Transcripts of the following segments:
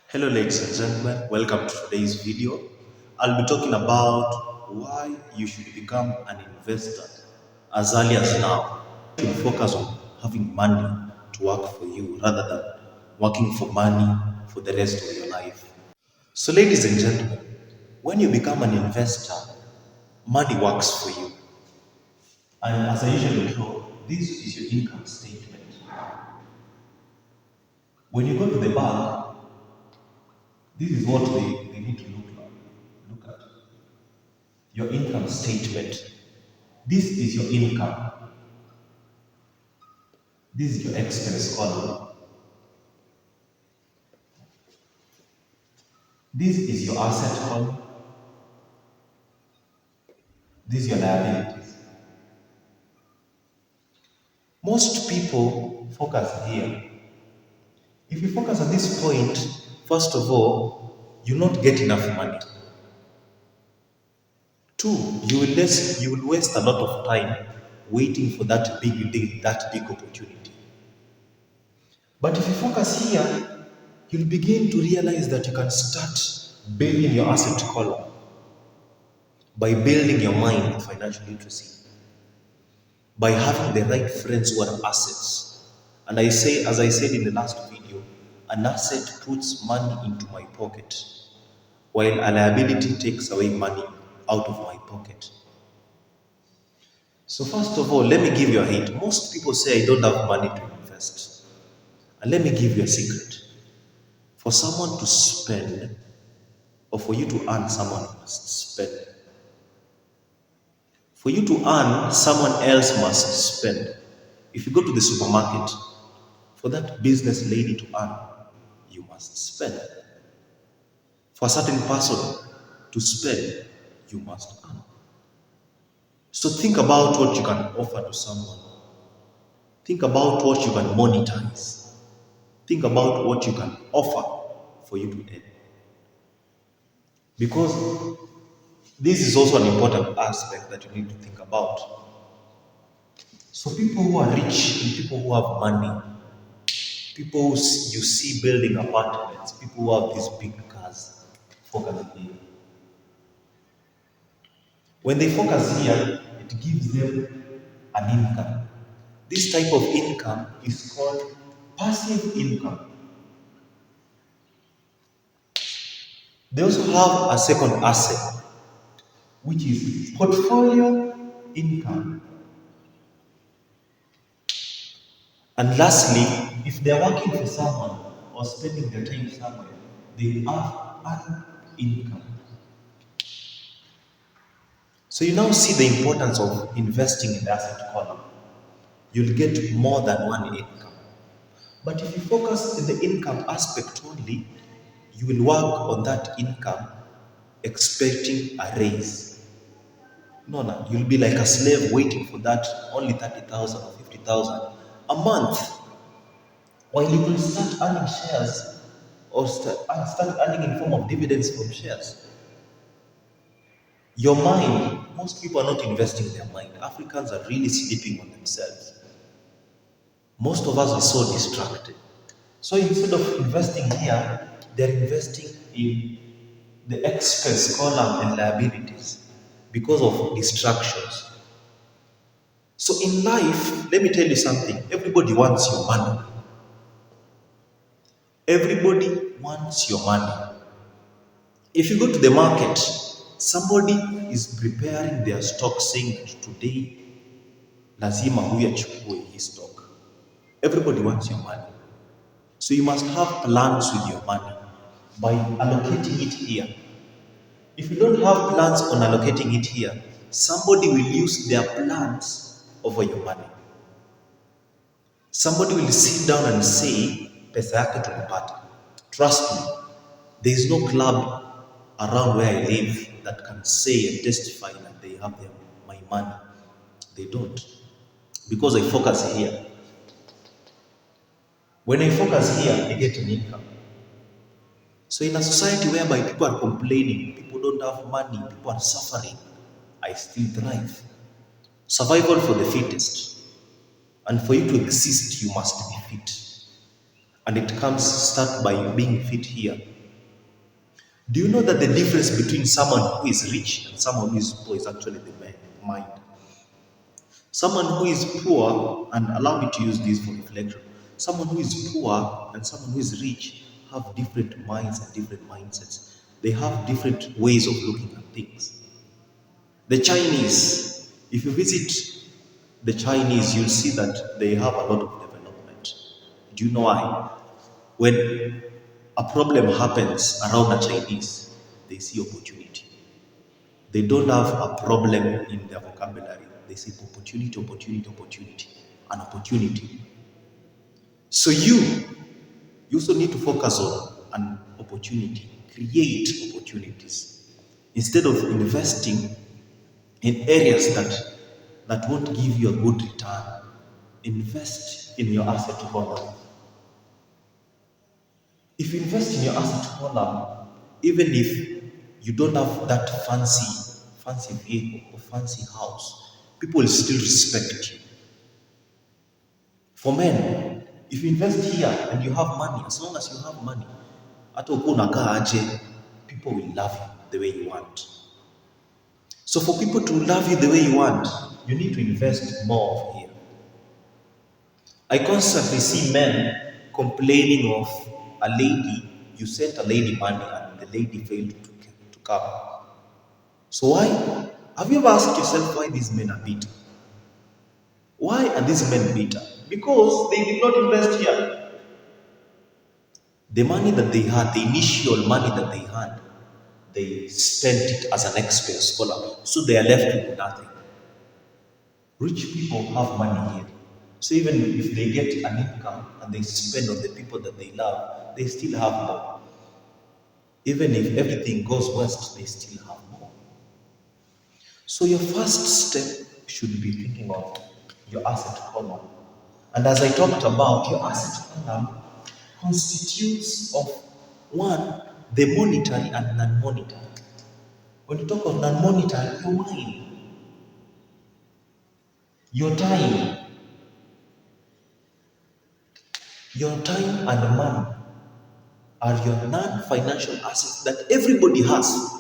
Hello ladies and gentlemen, welcome to today's video. I'll be talking about why you should become an investor as early as now. You should focus on having money to work for you rather than working for money for the rest of your life. So ladies and gentlemen, when you become an investor, money works for you. And as I usually show, this is your income statement. When you go to the bank, this is what they need to look at. Your income statement. This is your income. This is your expense column. This is your asset column. This is your liabilities. Most people focus here. If you focus at this point, first of all, you not get enough money. Two, you will waste a lot of time waiting for that big deal, that big opportunity. But if you focus here, you'll begin to realize that you can start building your asset column by building your mind with financial literacy, by having the right friends who are assets. And as I said in the last video, an asset puts money into my pocket, while a liability takes away money out of my pocket. So first of all, let me give you a hint. Most people say I don't have money to invest. And let me give you a secret. For someone to spend, or for you to earn, someone must spend. For you to earn, someone else must spend. If you go to the supermarket, for that business lady to earn, you must spend. For a certain person to spend, you must earn. So think about what you can offer to someone. Think about what you can monetize. Think about what you can offer for you to earn. Because this is also an important aspect that you need to think about. So people who are rich and people who have money, people who you see building apartments, people who have these big cars, focus here. When they focus here, it gives them an income. This type of income is called passive income. They also have a second asset, which is portfolio income. And lastly, if they're working for someone or spending their time somewhere, they have an income. So you now see the importance of investing in the asset column. You'll get more than one income. But if you focus in the income aspect only, you will work on that income expecting a raise. No, you'll be like a slave waiting for that only 30,000 or 50,000 a month. While you will start earning shares or start earning in form of dividends from shares. Your mind, most people are not investing their mind. Africans are really sleeping on themselves. Most of us are so distracted. So instead of investing here, they're investing in the expense column and liabilities because of distractions. So in life, let me tell you something. Everybody wants your money. Everybody wants your money. If you go to the market, somebody is preparing their stock saying that today lazima huyu achukue hii stock. Everybody wants your money. So you must have plans with your money by allocating it here. If you don't have plans on allocating it here, somebody will use their plans over your money. Somebody will sit down and say, pesa yake tumepata. Trust me, there is no club around where I live that can say and testify that they have my money. They don't. Because I focus here. When I focus here, I get an income. So in a society whereby people are complaining, people don't have money, people are suffering, I still thrive. Survival for the fittest. And for you to exist, you must be fit. And it comes start by being fit here. Do you know that the difference between someone who is rich and someone who is poor is actually the mind? Someone who is poor, and allow me to use this for reflection, someone who is poor and someone who is rich have different minds and different mindsets. They have different ways of looking at things. The Chinese, if you visit the Chinese, you'll see that they have a lot of development. Do you know why? When a problem happens around the Chinese, they see opportunity. They don't have a problem in their vocabulary. They say opportunity, opportunity, opportunity, an opportunity. So you also need to focus on an opportunity, create opportunities. Instead of investing in areas that won't give you a good return, invest in your asset column. If you invest in your asset column, even if you don't have that fancy vehicle or fancy house, people will still respect you. For men, if you invest here and you have money, as long as you have money, hata uko unakaa aje, people will love you the way you want. So for people to love you the way you want, you need to invest more here. I constantly see men complaining of a lady, you sent a lady money and the lady failed to come. So why? Have you ever asked yourself why these men are bitter? Why are these men bitter? Because they did not invest here. The money that they had, the initial money that they had, they spent it as an expense scholar. So they are left with nothing. Rich people have money here. So even if they get an income and they spend on the people that they love, they still have more. Even if everything goes west, they still have more. So your first step should be thinking of your asset column. And as I talked about, your asset column constitutes of one, the monetary and non-monetary. When you talk of non-monetary, your mind, your time, and money are your non-financial assets that everybody has.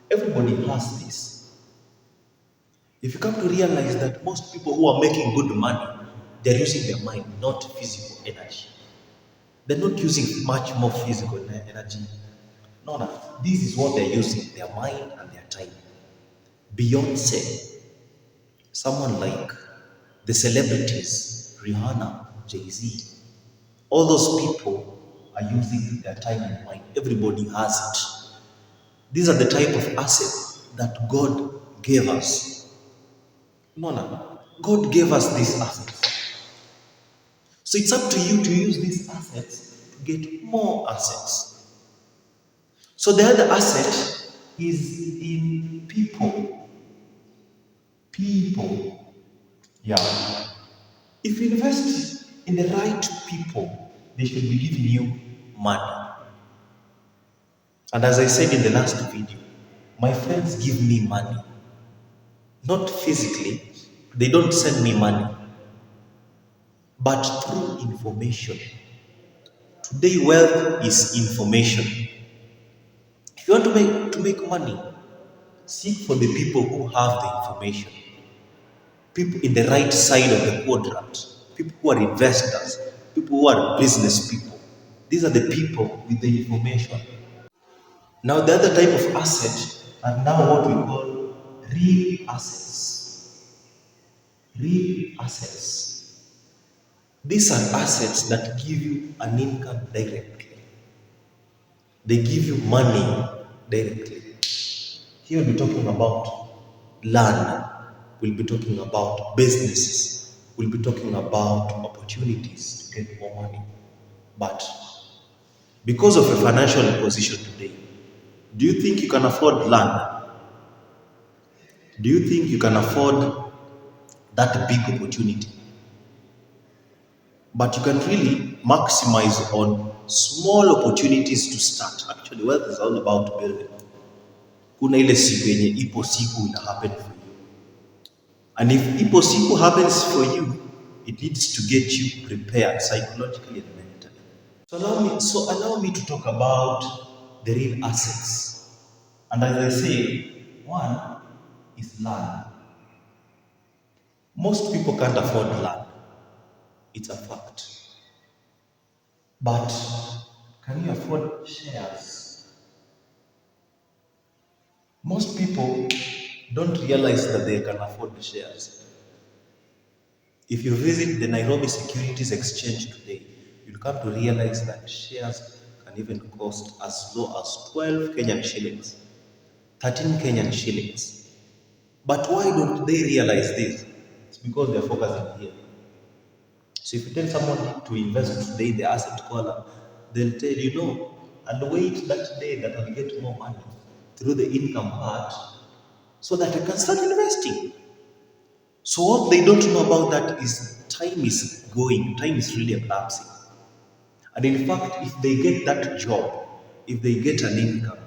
Everybody has this. If you come to realize that most people who are making good money, they're using their mind, not physical energy. They're not using much more physical energy. No. This is what they're using, their mind and their time. Beyonce, someone like the celebrities, Rihanna, Jay-Z, all those people are using their time and mind. Everybody has it. These are the type of assets that God gave us. No. God gave us these assets. So it's up to you to use these assets to get more assets. So the other asset is in people. People. Yeah. If you invest in the right people, they should be giving you money. And as I said in the last video, my friends give me money. Not physically, they don't send me money, but through information. Today, wealth is information. If you want to make money, seek for the people who have the information. People in the right side of the quadrant. People who are investors. People who are business people. These are the people with the information. Now, the other type of asset are now what we call real assets. Real assets. These are assets that give you an income directly. They give you money directly. Here we'll be talking about land. We'll be talking about businesses. We'll be talking about opportunities to get more money. But because of your financial position today, do you think you can afford land? Do you think you can afford that big opportunity? But you can really maximize on small opportunities to start. Actually, wealth is all about building. Kuna ile siku yenye ipo siku will happen for you. And if ipo siku happens for you, it needs to get you prepared psychologically and mentally. So allow me to talk about the real assets. And as I say, one is land. Most people can't afford land. It's a fact. But can you afford shares? Most people don't realize that they can afford the shares. If you visit the Nairobi Securities Exchange today, you'll come to realize that shares can even cost as low as 12 Kenyan shillings, 13 Kenyan shillings. But why don't they realize this? It's because they're focusing here. So if you tell someone to invest today in the asset column, they'll tell you no, and wait that day that I'll get more money through the income part so that I can start investing. So what they don't know about that is time is going, time is really elapsing. And in fact, if they get that job, if they get an income,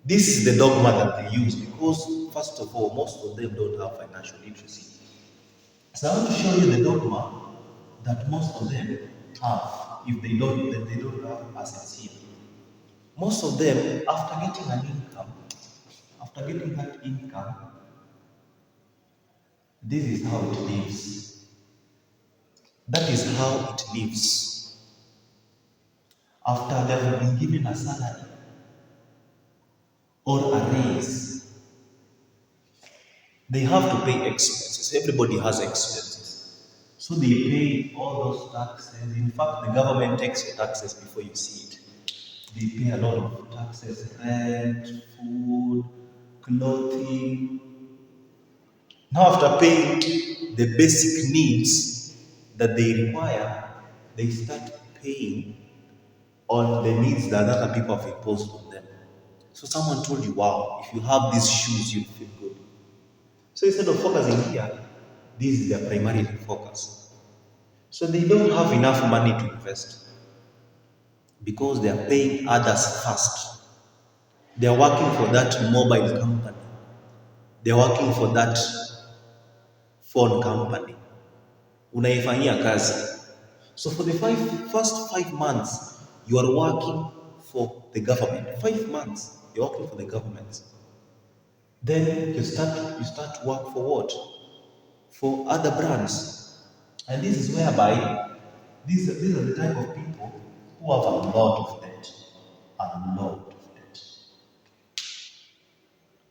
this is the dogma that they use because, first of all, most of them don't have financial literacy. So I want to show you the dogma that most of them have if they don't have assets here. Most of them, after getting that income, this is how it lives. That is how it lives. After they have been given a salary or a raise, they have to pay expenses. Everybody has expenses. So they pay all those taxes. In fact, the government takes your taxes before you see it. They pay a lot of taxes, rent, food, clothing. Now, after paying the basic needs that they require, they start paying on the needs that other people have imposed on them. So someone told you, wow, if you have these shoes, you'll feel good. So instead of focusing here, this is their primary focus. So they don't have enough money to invest because they are paying others first. They are working for that mobile company. They are working for that phone company. Unaifanyia kazi. So for the first 5 months, you are working for the government. 5 months, you're working for the government. Then you start work for what? For other brands. And this is whereby these are the type of people who have a lot of debt. A lot of debt.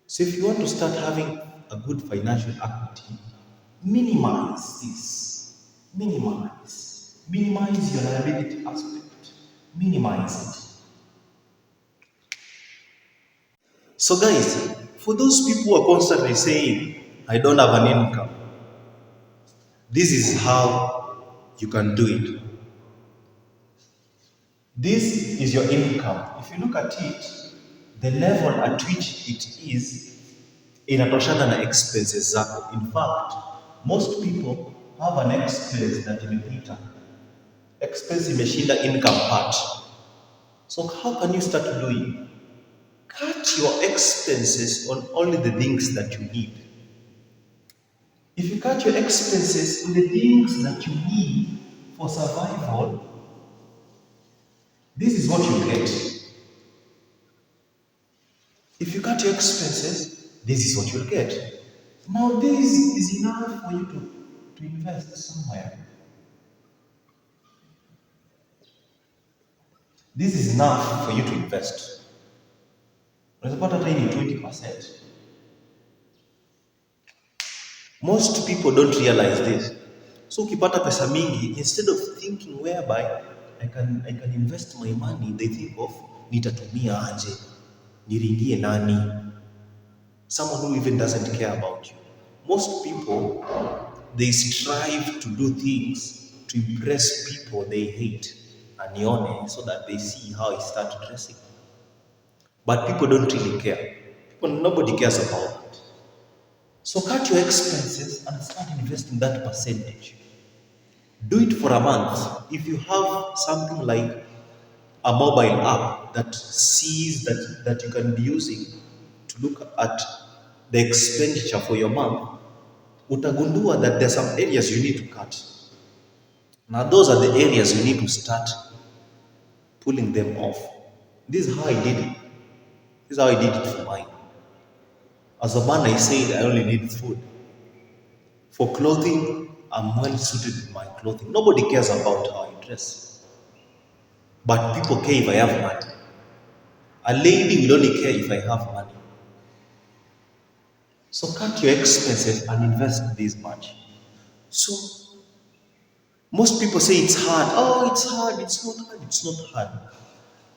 So if you want to start having a good financial equity, minimize this. Minimize your liability aspect. Minimize it. So guys, for those people who are constantly saying, I don't have an income, this is how you can do it. This is your income. If you look at it, the level at which it is inatoshana na expenses zako. In fact, most people have an expense that imepita. Expense imeshinda income part. So how can you start doing? Cut your expenses on only the things that you need. If you cut your expenses on the things that you need for survival, this is what you get. If you cut your expenses, this is what you'll get. Now this is enough for you to invest somewhere. This is enough for you to invest. Unapata hata ni 20%. Most people don't realize this. So ukipata pesa mingi, instead of thinking whereby I can invest my money, they think of nitatumia aje, niringie nani, someone who even doesn't care about you. Most people, they strive to do things to impress people they hate and so that they see how he starts dressing. But people don't really care. Nobody cares about it. So cut your expenses and start investing that percentage. Do it for a month. If you have something like a mobile app that sees that you can be using to look at the expenditure for your month, utagundua that there are some areas you need to cut. Now those are the areas you need to start pulling them off. This is how I did it. This is how I did it for mine. As a man, I said I only need food. For clothing, I'm well suited with my clothing. Nobody cares about how I dress. But people care if I have money. A lady will only care if I have money. So cut your expenses and invest this much. So most people say it's hard. Oh, it's hard. It's not hard. It's not hard.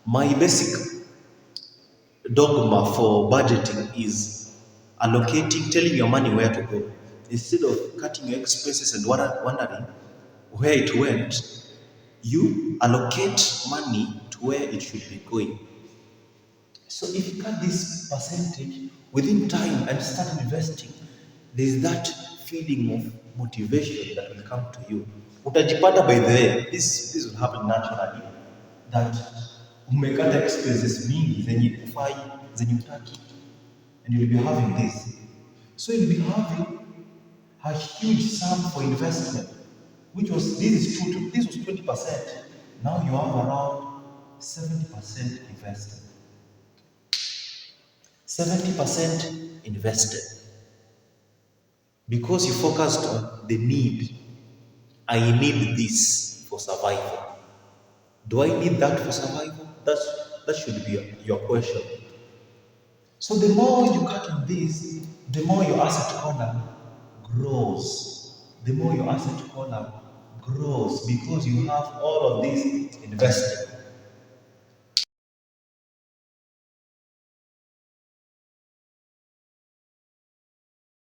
My basic dogma for budgeting is allocating, telling your money where to go. Instead of cutting your expenses and wondering where it went, you allocate money to where it should be going. So if you cut this percentage within time and start investing, there's that feeling of motivation that will come to you. Utajipata, by the way, this will happen naturally, that umekata expenses mingi zenye kufai zenye utaki, and you'll be having this. So you'll be having a huge sum for investment, which was this was 20%. Now you have around 70% invested. 70% invested. Because you focused on the need. I need this for survival. Do I need that for survival? That should be your question. So the more you cut on this, the more your asset column grows. The more your asset column grows because you have all of this invested.